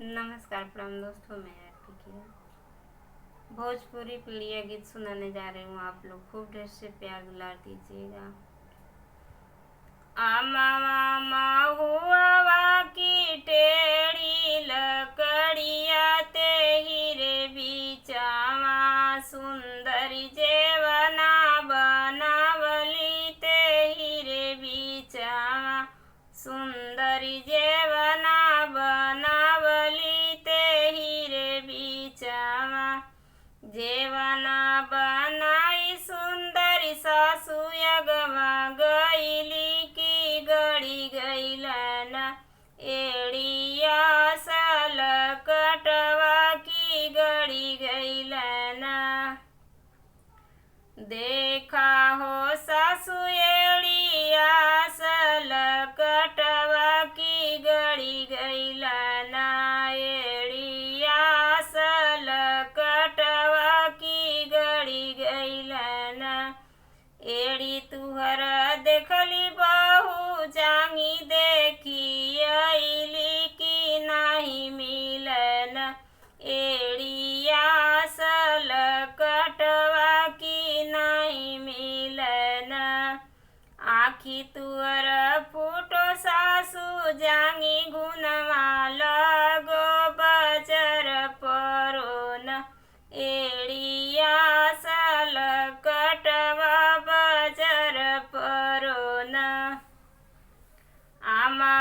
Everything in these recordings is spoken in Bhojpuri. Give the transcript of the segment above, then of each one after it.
नमस्कार प्रणाम दोस्तों, मैं आरती किया भोजपुरी प्रिय गीत सुनाने जा रही हूँ। आप लोग खूब ढेर से प्यार दुलार दीजिएगा। आमा महुआ की टेढ़ी लकड़िया ते हीरे बीचावा सुंदरी जेवना बनावली ते हीरे बीचावा सुंदरी जेवना बनावली ते हीरे बीचावा जेवना बनाई सुंदरी सासु यगवा गईली की गड़ी गईलन एड़िया सल कटवा की गड़ी गईलन। देखा हो सासु एड़िया सल कटवा की गड़ी गईलन एड़िया सल कटवा की गड़ी गईलन। एड़ी तुहर देखली बहु जांगी देखी अइली की नाही मिलन एड़िया सल कटवा की नाही मिलन। आखी तुअर फूटो सासु जांगी गुनवा लगो बजर परोन एड़िया सल कटवा बजर परोन। आमा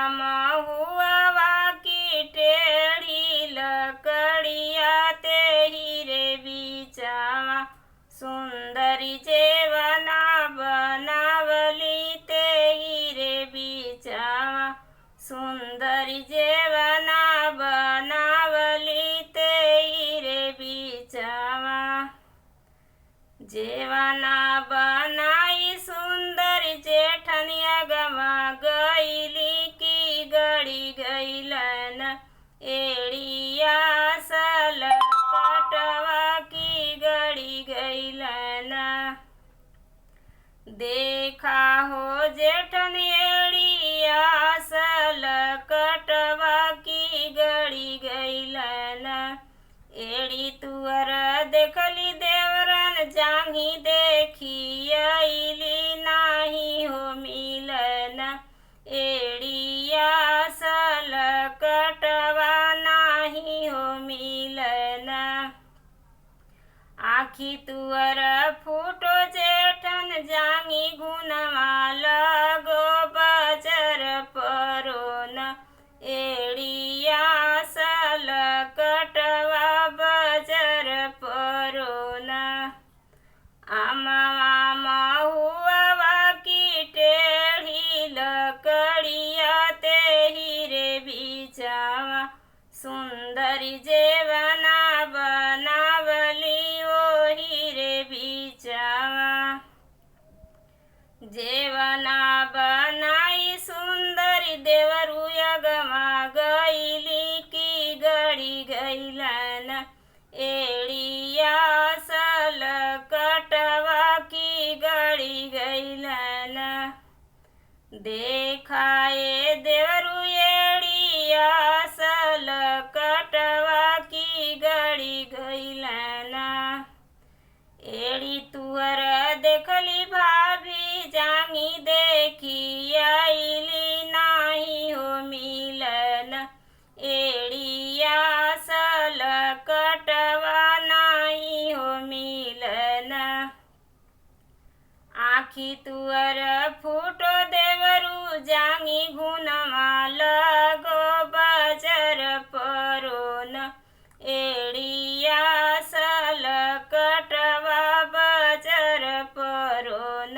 महुआ की टेढ़ी लकड़िया ते हीरे बीचावा सुंदरी जेवना बनावली ते हीरे बीचावा सुंदरी जेवना बनावली ते हीरे बीचावा जेवना बनाई सुंदरी जेठनिया गवा गईली की गड़ी गईलन एड़िया सल कटवा की गड़ी गईलन। देखा हो जेठन एड़िया सल कटवा की गड़ी गईलन एड़ी तुअर देखली देवरन जांगी देखी अइली नाही हो मिलन एड़िया सल कटवा नाही हो मिलन। आखी तुअर फूटो जेठन जांगी गुनवा लगो बजर परोन एड़िया सल कटवा बजर परोन। आमा महुआ की टेढ़ी लकड़िया ते हीरे बीचावा सुंदरी जेवना बनावली ओ हीरे बीचावा जेवना बनाई सुंदरी देवरु यगवा गईली की गड़ी गईलन एड़िया सल कटवा की गड़ी गईलन। देखाए देवरु एड़िया सल कटवा की गड़ी गईलन एड़ी तुअर देखली भाभी जांगी देखी अइली नाही हो मिलन एड़िया सल कटवा नाही हो मिलन। आखी तुअर फूटो देवरु जांगी गुनवा लगो बजर परोन एड़िया सल कटवा बजर परोन।